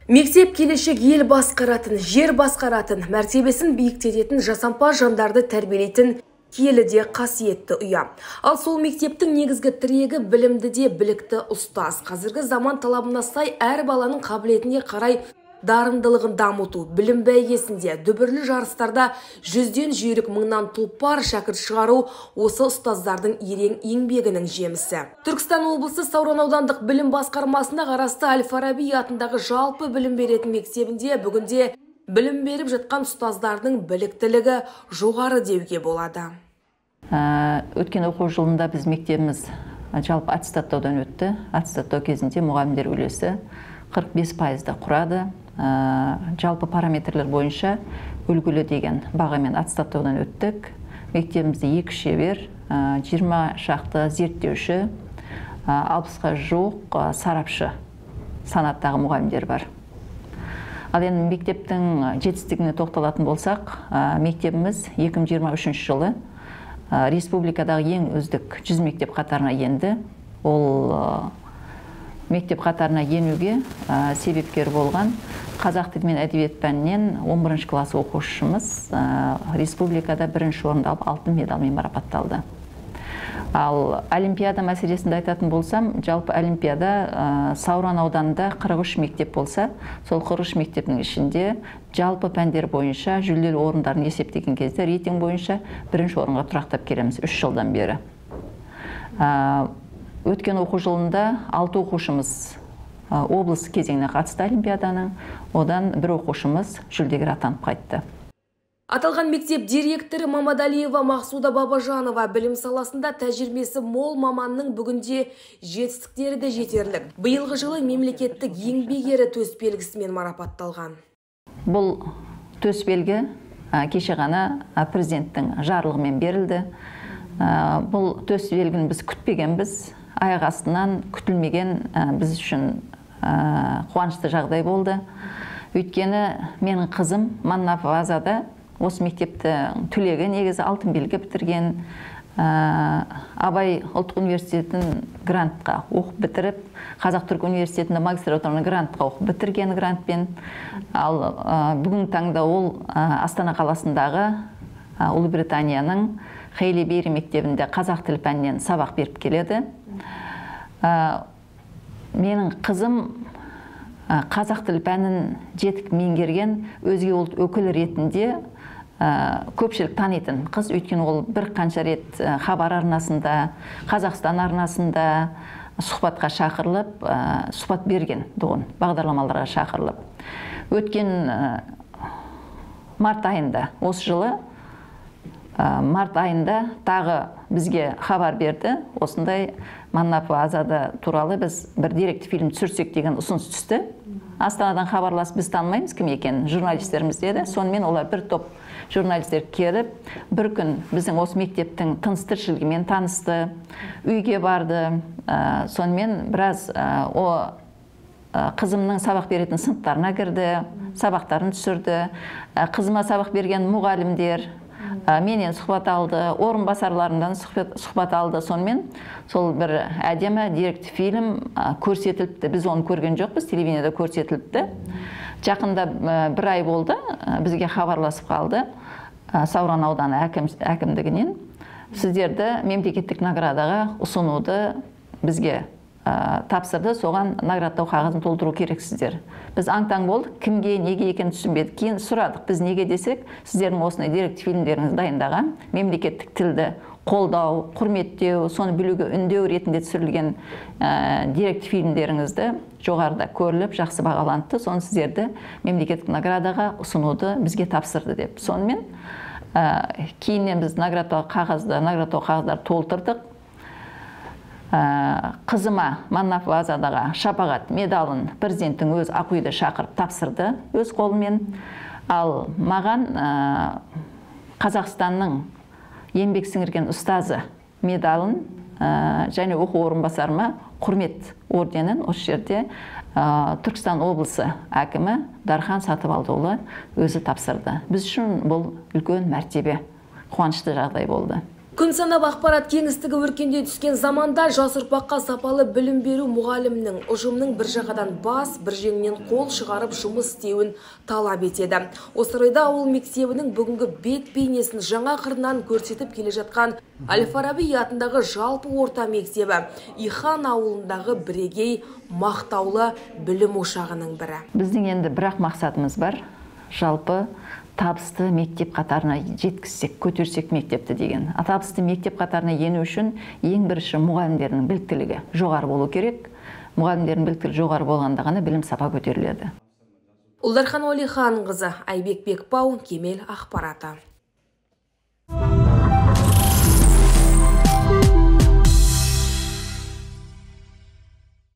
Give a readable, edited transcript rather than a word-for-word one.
Мектеп келешек ел басқаратын, жер басқаратын, мәртебесін биіктететін, жасампаз жандарды тәрбиелейтін киелі де қасиетті ұя. Ал сол мектептің негізгі тірегі білімді де білікті ұстаз. Қазіргі заман талабына сай әр баланың қабілетіне қарай дарындылығын дамыту, білім бәйгесінде, дүбірлі жарыстарда жүзден жүйрік мыңнан тұлпар шәкірт шығару осы ұстаздардың ерен еңбегінің жемісі. Түркістан облысы Сауран аудандық білім басқармасына қарасты Әл-Фараби атындағы жалпы білім беретін мектебінде бүгінде білім беріп жатқан ұстаздардың біліктілігі жоғары деуге болады. Өткен оқу жылында біз мектебіміз жалпы аттестаттаудан өтті. Аттестаттау кезінде мұғалімдер үлесі 45%-ді құрады. Жалпы параметрлер бойынша үлгілі деген бағамен аттестаттаудан өттік. Мектебімізде 2 шебер, 20 шақты зерттеуші, 60-ға жуық сарапшы санаттағы мұғалімдер бар. Ал енді мектептің жетістігіне тоқталатын болсақ, мектебіміз 2023 жылы республикадағы ең үздік 100 мектеп қатарына енді. Ол мектеп қатарына енуге себепкер болған қазақ тілі мен әдебиет пәнінен 11 класс оқушымыз республикада 1-ші орынды алып алтын медалмен марапатталды. Ал олимпиада мәселесінде айтатын болсам, жалпы олимпиада Сауран ауданында 43 мектеп болса, сол 43 мектептің ішінде жалпы пәндер бойынша жүлделі орындарын есептеген кезде рейтинг бойынша 1-ші орынға тұрақтап келеміз 3 жылдан бері. Өткен оқу жылында 6 оқушымыз облыс кезеңіне қатысты олимпиаданың, одан 1 оқушымыз жүлдегер атанып қайтты. Аталған мектеп директоры Мамадалиева Мақсуда Бабажанова білім саласында тәжірибесі мол маманның бүгінде жетістіктері де жетерлік. Биылғы жылы мемлекеттік еңбек ері төсбелгісімен марапатталған. Бұл төсбелгі кеше ғана президенттің жарлығымен берілді. Бұл төсбелгіні біз күтпегенбіз. Аяқ астынан күтілмеген біз үшін қуанышты жағдай болды. Өйткені менің қызым Маннапов Азада осы мектепті түлегі, негізі алтын белгі бітірген, Абай ұлттық университетін грантқа оқып бітіріп, Қазақ-Түрік университетінде магистратураны грантқа оқып бітірген грантпен. Ал бүгін таңда ол Астана қаласындағы Ұлыбританияның Хейли Бейри мектебінде қазақ тілі пәнінен сабақ беріп келеді. Менің қызым қазақ тілі пәнін жетік меңгерген, өзге ұлт өкілі ретінде көпшілік танитын қыз. Өйткені ол бір қанша рет хабар арнасында, Қазақстан арнасында сұхбатқа шақырылып, сұхбат берген доғын, бағдарламаларға шақырылып. Өткен март айында, осы жылы март айында тағы бізге хабар берді. Осындай Маннапов Азада туралы біз бір деректі фильм түсірсек деген ұсыныс түсті. Астанадан хабарласып, біз танымаймыз кім екенін, журналистеріміз деді. Сонымен олар бір топ журналистер келіп, бір күн біздің осы мектептің тыныс-тіршілігімен танысты, үйге барды. Сонымен біраз қызымның сабақ беретін сыныптарына кірді, сабақтарын түсірді. Қызыма сабақ берген мұғалімдер менен сұхбат алды, орынбасарларымдан сұхбат алды. Сонымен сол бір әдемі деректі фильм көрсетіліпті. Біз оны көрген жоқпыз, телевидениеде көрсетіліпті. Жақында бір ай болды, бізге хабарласып қалды Сауран ауданы әкімдігінен. Сіздерді мемлекеттік наградаға ұсынуды бізге тапсырды, соған наградтау қағазын толтыру керексіздер. Біз аң-таң болдық, кімге, неге екенін түсінбедік. Кейін сұрадық, біз неге десек, сіздердің осындай деректі фильмдеріңіз дайындаған, мемлекеттік тілді қолдау, құрметтеу, соны білуге үндеу ретінде түсірілген деректі фильмдеріңізді жоғарыда көріліп, жақсы бағаланды. Соны сіздерді мемлекеттік наградаға ұсынуды бізге тапсырды деп. Сонымен кейіннен біз наградтау қағаздары толтырдық. Қызыма Маннапов Азадаға шапағат медалын президенттің өз ақұйды шақырып тапсырды өз қолымен. Ал маған Қазақстанның еңбек сіңірген ұстазы медалын және оқу орынбасарыма құрмет орденін осы жерде Түркістан облысы әкімі Дархан Сатыбалдыұлы өзі тапсырды. Біз үшін бұл үлкен мәртебе, қуанышты жағдай болды. Күн санап ақпарат кеңістігі өркендей түскен заманда жас ұрпаққа сапалы білім беру мұғалімнің, ұжымның бір жағадан бас, бір жеңнен қол шығарып жұмыс істеуін талап етеді. Осы орайда ауыл мектебінің бүгінгі бет бейнесін жаңа қырынан көрсетіп келе жатқан Әл-Фараби атындағы жалпы орта мектебі Ихан ауылындағы бірегей мақтаулы білім ошағының бірі. Біздің енді бірақ мақсатымыз бар, жалпы табысты мектеп қатарына жеткізсек, көтерсек мектепті деген. Табысты мектеп қатарына ену үшін ең бірінші мұғалімдердің біліктілігі жоғары болу керек. Мұғалімдердің біліктілігі жоғары болғанда ғана білім сапа көтеріледі. Ұлдархан Уәлиханқызы, Айбек Бекбау, Кемел ақпараты.